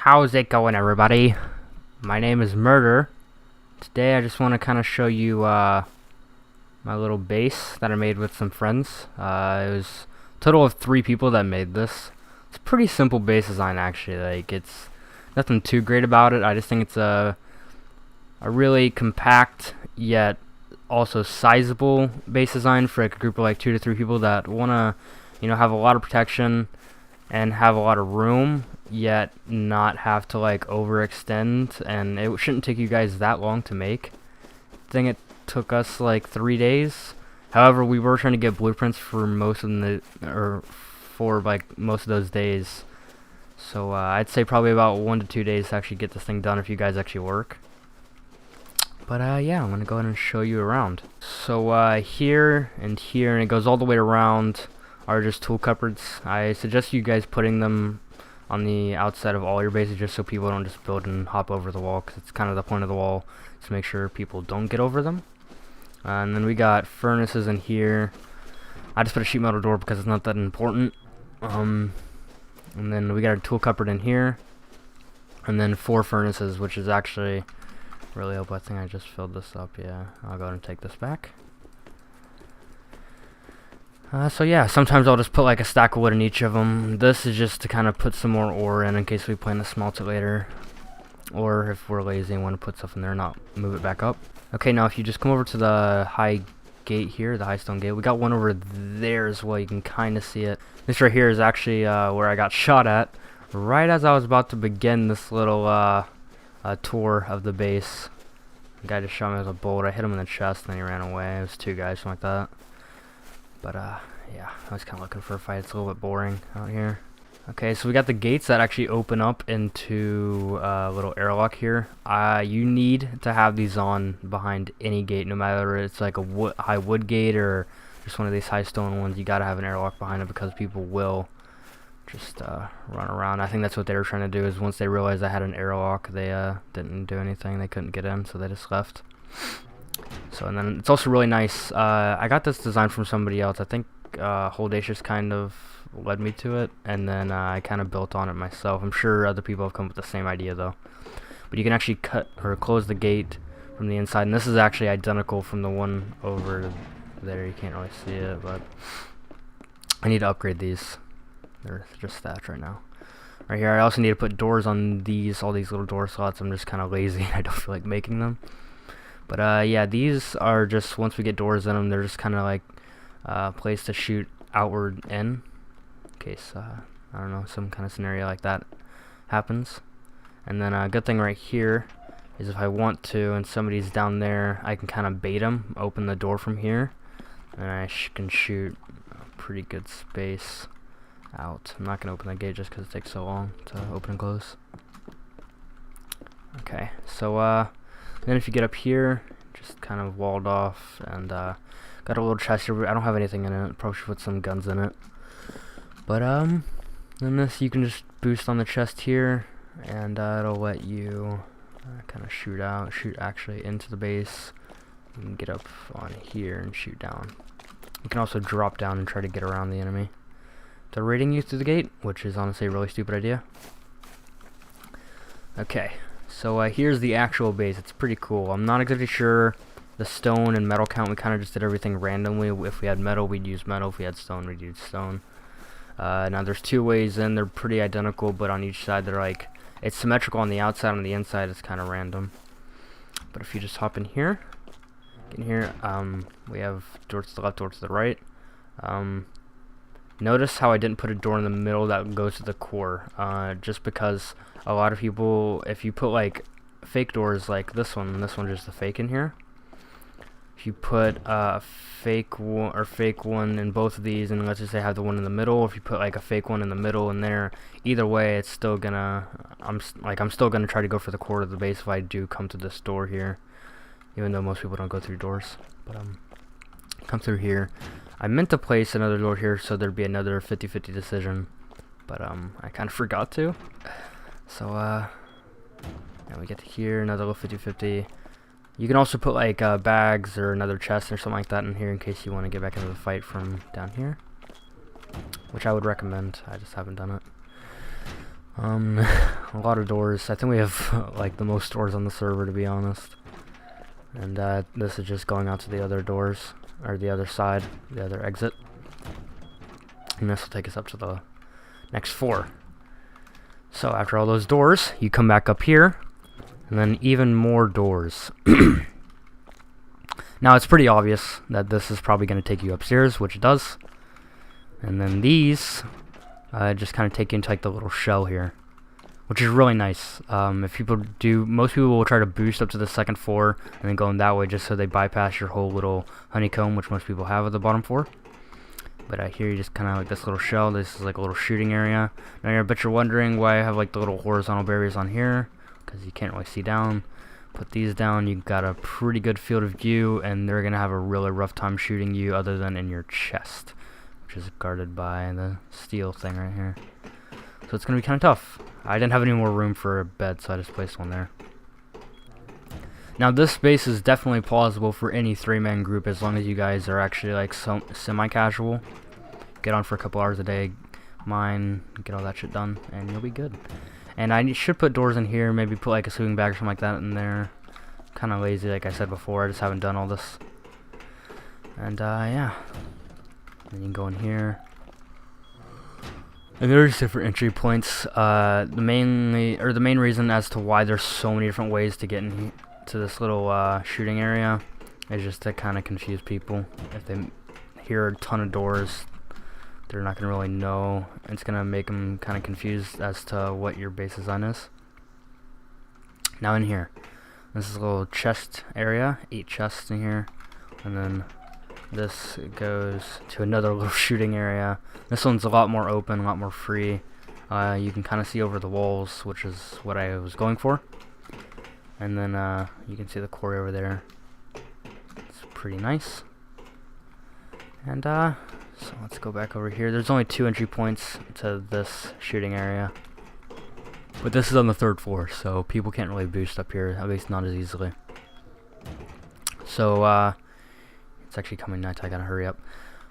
How's it going, everybody? My name is Murder. Today I just want to kind of show you my little base that I made with some friends. It was a total of 3 people that made this. It's a pretty simple base design, actually. Like, it's nothing too great about it. I just think it's a really compact yet also sizable base design for like a group of like 2 to 3 people that want to, have a lot of protection and have a lot of room, yet not have to like overextend, and it shouldn't take you guys that long to make. I think it took us like 3 days. However, we were trying to get blueprints for most of those days. So I'd say probably about 1 to 2 days to actually get this thing done if you guys actually work. But yeah, I'm gonna go ahead and show you around. So here and here, and it goes all the way around, are just tool cupboards. I suggest you guys putting them on the outside of all your bases just so people don't just build and hop over the wall, because it's kind of the point of the wall to make sure people don't get over them. And then we got furnaces in here. I just put a sheet metal door because it's not that important. And then we got a tool cupboard in here, and then 4 furnaces, which is actually really helpful. I think I just filled this up. Yeah, I'll go ahead and take this back. So yeah, sometimes I'll just put like a stack of wood in each of them. This is just to kind of put some more ore in case we plan to smelt it later. Or if we're lazy and want to put stuff in there and not move it back up. Okay, now if you just come over to the high gate here, the high stone gate, we got one over there as well. You can kind of see it. This right here is actually where I got shot at. Right as I was about to begin this little tour of the base. The guy just shot me with a bullet. I hit him in the chest and then he ran away. It was 2 guys, something like that. But yeah, I was kind of looking for a fight. It's a little bit boring out here. Okay, so we got the gates that actually open up into a little airlock here. You need to have these on behind any gate, no matter if it's like a high wood gate or just one of these high stone ones. You gotta have an airlock behind it because people will just run around. I think that's what they were trying to do, is once they realized I had an airlock, they didn't do anything. They couldn't get in, so they just left. So, and then it's also really nice. I got this design from somebody else. I think Holdacious kind of led me to it, and then I kind of built on it myself. I'm sure other people have come up with the same idea though. But you can actually cut or close the gate from the inside, and this is actually identical from the one over there. You can't really see it, but I need to upgrade these. They're just thatch right now. Right here, I also need to put doors on all these little door slots. I'm just kind of lazy. I don't feel like making them. But yeah, these are just, once we get doors in them, they're just kind of like a place to shoot outward in case, I don't know, some kind of scenario like that happens. And then a good thing right here is if I want to and somebody's down there, I can kind of bait them, open the door from here, and I can shoot a pretty good space out. I'm not going to open the gate just because it takes so long to open and close. Okay, so then if you get up here, just kind of walled off, and got a little chest here. I don't have anything in it. Probably should put some guns in it. But then this, you can just boost on the chest here, and it'll let you kind of shoot actually into the base. You can get up on here and shoot down. You can also drop down and try to get around the enemy. They're raiding you through the gate, which is honestly a really stupid idea. Okay. So here's the actual base. It's pretty cool. I'm not exactly sure the stone and metal count. We kind of just did everything randomly. If we had metal, we'd use metal. If we had stone, we'd use stone. Now there's 2 ways in. They're pretty identical, but on each side they're like, it's symmetrical on the outside. On the inside it's kind of random. But if you just hop in here, we have door to the left, door to the right. Notice how I didn't put a door in the middle that goes to the core, just because a lot of people, if you put like fake doors like this one just a fake in here. If you put a fake one in both of these, and let's just say I have the one in the middle, if you put like a fake one in the middle in there, either way it's still gonna, I'm still gonna try to go for the core of the base if I do come to this door here, even though most people don't go through doors. But come through here. I meant to place another door here so there'd be another 50-50 decision, but I kind of forgot to. So now we get to here, another little 50-50. You can also put like bags or another chest or something like that in here in case you want to get back into the fight from down here, which I would recommend. I just haven't done it. A lot of doors. I think we have like the most doors on the server, to be honest. And this is just going out to the other doors, or the other side, the other exit. And this will take us up to the next 4. So after all those doors, you come back up here, and then even more doors. Now it's pretty obvious that this is probably going to take you upstairs, which it does. And then these just kind of take you into like the little shell here, which is really nice. If people do, most people will try to boost up to the second floor and then go in that way just so they bypass your whole little honeycomb, which most people have at the bottom floor. But here you just kind of like this little shell. This is like a little shooting area. Now I bet you're wondering why I have like the little horizontal barriers on here, because you can't really see down. Put these down, you've got a pretty good field of view, and they're gonna have a really rough time shooting you other than in your chest, which is guarded by the steel thing right here. So it's gonna be kind of tough. I didn't have any more room for a bed, so I just placed one there. Now this space is definitely plausible for any 3-man group as long as you guys are actually like semi-casual. Get on for a couple hours a day, mine, get all that shit done, and you'll be good. And I should put doors in here, maybe put like a sleeping bag or something like that in there. Kind of lazy, like I said before, I just haven't done all this. And yeah, then you can go in here. And there's different entry points. The main reason as to why there's so many different ways to get in to this little shooting area is just to kind of confuse people. If they hear a ton of doors, they're not going to really know. It's going to make them kind of confused as to what your base design is. Now in here, this is a little chest area, 8 chests in here, and then this goes to another little shooting area. This one's a lot more open, a lot more free. You can kind of see over the walls, which is what I was going for. And then you can see the quarry over there. It's pretty nice. And so let's go back over here. There's only 2 entry points to this shooting area. But this is on the 3rd floor, so people can't really boost up here, at least not as easily. So it's actually coming night, I gotta hurry up.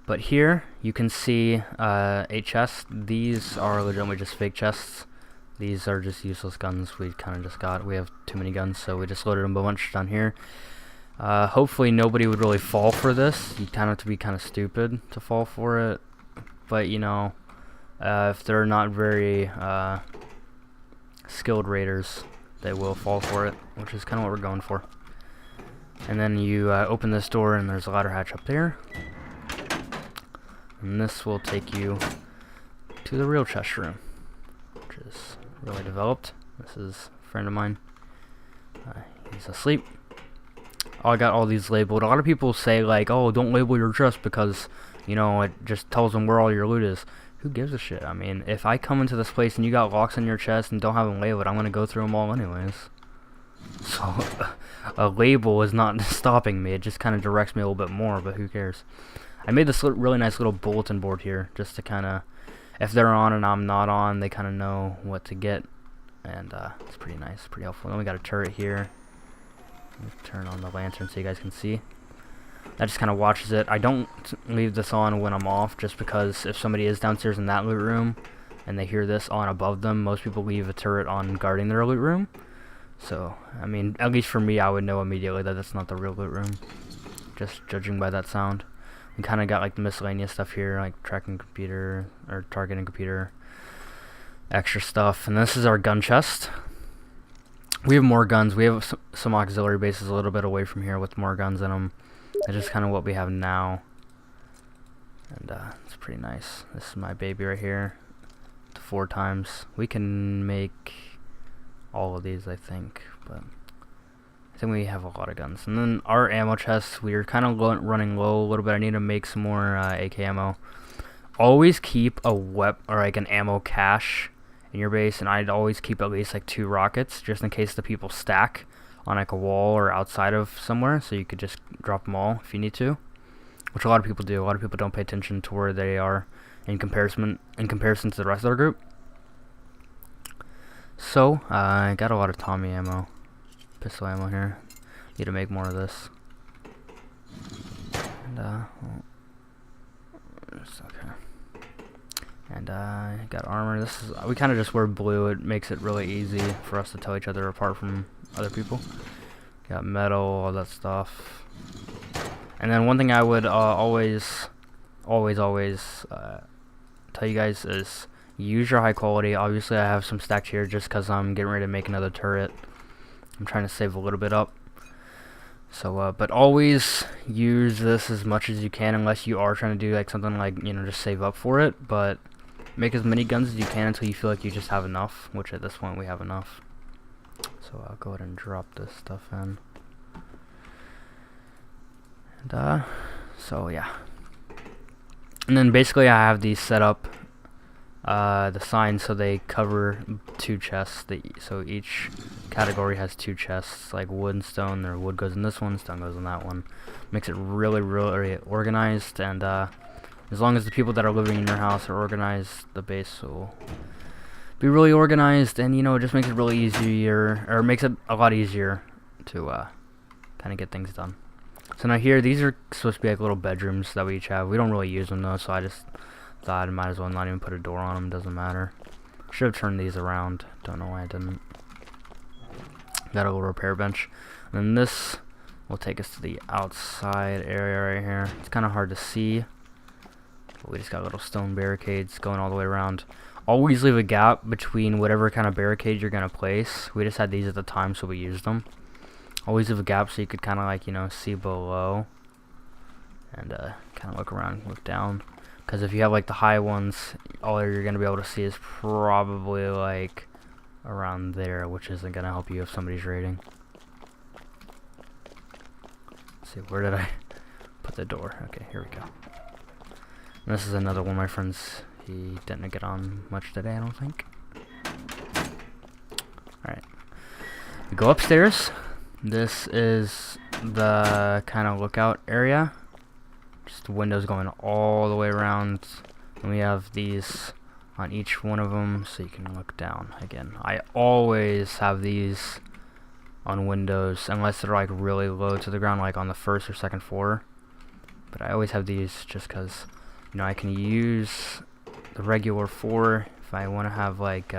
But here you can see 8 chests. These are legitimately just fake chests. These are just useless guns we kind of just got. We have too many guns, so we just loaded them a bunch down here. Hopefully nobody would really fall for this. You kind of have to be kind of stupid to fall for it. But you know, if they're not very skilled raiders, they will fall for it, which is kind of what we're going for. And then you open this door, and there's a ladder hatch up there. And this will take you to the real chest room, which is really developed. This is a friend of mine. He's asleep. I got all these labeled. A lot of people say like, oh, don't label your chest because, you know, it just tells them where all your loot is. Who gives a shit? I mean, if I come into this place and you got locks on your chest and don't have them labeled, I'm going to go through them all anyways. So, a label is not stopping me. It just kind of directs me a little bit more, but who cares? I made this really nice little bulletin board here just to kind of, if they're on and I'm not on, they kind of know what to get. And it's pretty nice, pretty helpful. Then we got a turret here. Turn on the lantern so you guys can see. That just kind of watches it. I don't leave this on when I'm off, just because if somebody is downstairs in that loot room and they hear this on above them, most people leave a turret on guarding their loot room. So, I mean, at least for me, I would know immediately that that's not the real loot room, just judging by that sound. We kind of got like the miscellaneous stuff here, like tracking computer, or targeting computer, extra stuff. And this is our gun chest. We have more guns. We have some auxiliary bases a little bit away from here with more guns in them. That's just kind of what we have now. And it's pretty nice. This is my baby right here. 4 times. We can make all of these, I think. But I think we have a lot of guns. And then our ammo chests, we're kind of running low a little bit. I need to make some more AK ammo. Always keep a weapon or like an ammo cache in your base, and I'd always keep at least like 2 rockets just in case the people stack on like a wall or outside of somewhere, so you could just drop them all if you need to, which a lot of people do. A lot of people don't pay attention to where they are in comparison to the rest of their group. So I got a lot of Tommy ammo, pistol ammo here. Need to make more of this. And well, it's okay. And got armor. This is, we kind of just wear blue. It makes it really easy for us to tell each other apart from other people. Got metal, all that stuff. And then one thing I would always tell you guys is use your high quality. Obviously I have some stacked here just because I'm getting ready to make another turret. I'm trying to save a little bit up. So, but always use this as much as you can unless you are trying to do like something like, you know, just save up for it. But make as many guns as you can until you feel like you just have enough, which at this point we have enough. So I'll go ahead and drop this stuff in. And so yeah. And then basically I have these set up, the signs so they cover 2 chests. So each category has 2 chests, like wood and stone. Or wood goes in this one, stone goes in that one. Makes it really, really organized. And as long as the people that are living in your house are organized, the base will be really organized. And you know, it just makes it really easier, or makes it a lot easier to kind of get things done. So now here, these are supposed to be like little bedrooms that we each have. We don't really use them though, so I just thought I might as well not even put a door on them. Doesn't matter. Should have turned these around. Don't know why I didn't. Got a little repair bench. And then this will take us to the outside area right here. It's kind of hard to see. But we just got little stone barricades going all the way around. Always leave a gap between whatever kind of barricade you're going to place. We just had these at the time, so we used them. Always leave a gap so you could kind of like, you know, see below. And kind of look around, look down. Because if you have like the high ones, all you're going to be able to see is probably like around there, which isn't going to help you if somebody's raiding. Let's see, where did I put the door? Okay, here we go. And this is another one of my friends. He didn't get on much today, I don't think. Alright. We go upstairs. This is the kind of lookout area. Just windows going all the way around. And we have these on each one of them so you can look down. Again, I always have these on windows unless they're like really low to the ground, like on the 1st or 2nd floor. But I always have these just because, you know, I can use the regular 4 if I want to have like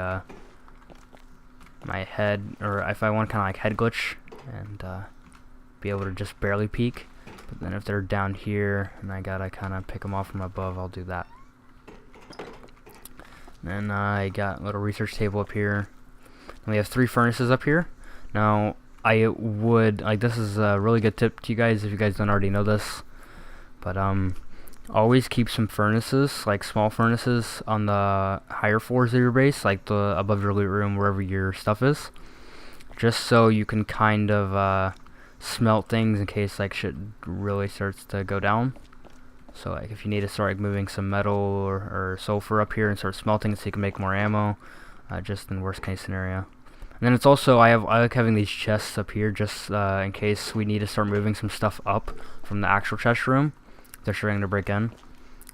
my head, or if I want kind of like head glitch and be able to just barely peek. But then if they're down here and I gotta kind of pick them off from above, I'll do that. Then I got a little research table up here. And we have 3 furnaces up here. Now I would, like, this is a really good tip to you guys if you guys don't already know this, but always keep some furnaces, like small furnaces, on the higher floors of your base, like the above your loot room, wherever your stuff is, just so you can kind of smelt things in case like shit really starts to go down. So like if you need to start like moving some metal or sulfur up here and start smelting so you can make more ammo, just in worst case scenario. And then it's also, I like having these chests up here just in case we need to start moving some stuff up from the actual chest room. If they're starting to break in,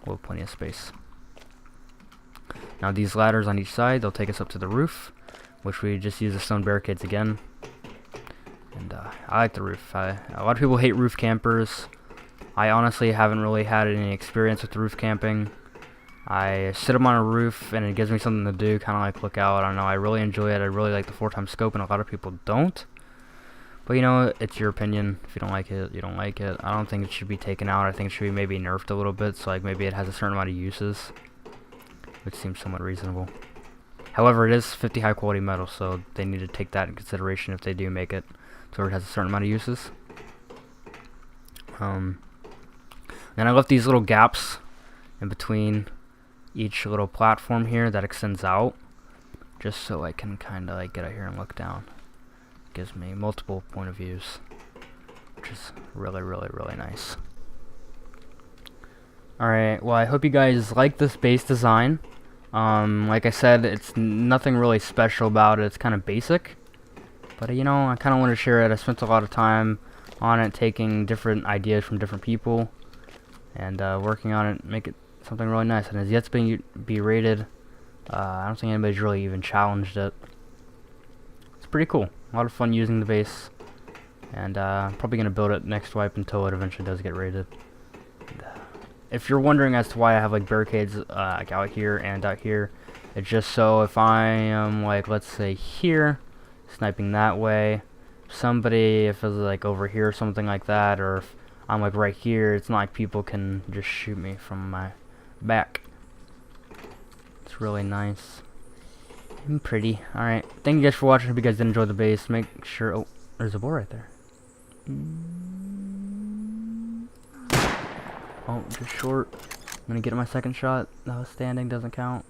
we'll have plenty of space. Now these ladders on each side, they'll take us up to the roof, which we just use the stone barricades again. And I like the roof. A lot of people hate roof campers. I honestly haven't really had any experience with roof camping. I sit up on a roof and it gives me something to do, kind of like look out. I don't know, I really enjoy it. I really like the 4x scope, and a lot of people don't. But you know, it's your opinion. If you don't like it, you don't like it. I don't think it should be taken out. I think it should be maybe nerfed a little bit, so like maybe it has a certain amount of uses, which seems somewhat reasonable. However, it is 50 high quality metal, so they need to take that in consideration if they do make it so it has a certain amount of uses. And I left these little gaps in between each little platform here that extends out, just so I can kind of like get out here and look down. It gives me multiple point of views, which is really, really, really nice. Alright, well, I hope you guys like this base design. Like I said, it's nothing really special about it. It's kind of basic, but you know, I kind of want to share it. I spent a lot of time on it, taking different ideas from different people and working on it, make it something really nice. And it's yet to be rated. I don't think anybody's really even challenged it. It's pretty cool. A lot of fun using the base, and I'm probably gonna build it next wipe until it eventually does get rated. And, if you're wondering as to why I have like barricades like out here and out here, it's just so if I am like, let's say here, sniping that way, somebody if it's like over here or something like that, or if I'm like right here, it's not like people can just shoot me from my back. It's really nice and pretty. Alright, thank you guys for watching. Hope you guys did enjoy the base. Make sure, oh, there's a bull right there. Oh, just short. I'm gonna get my second shot. That was standing, doesn't count.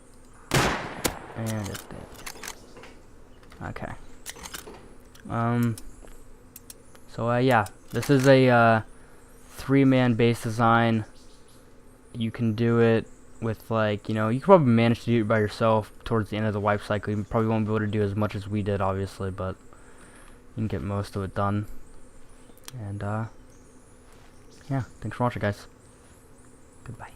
And it's dead. Okay. So yeah, this is a 3-man base design. You can do it with, like, you know, you can probably manage to do it by yourself towards the end of the wipe cycle. You probably won't be able to do as much as we did, obviously, but you can get most of it done. And yeah, thanks for watching, guys. Goodbye.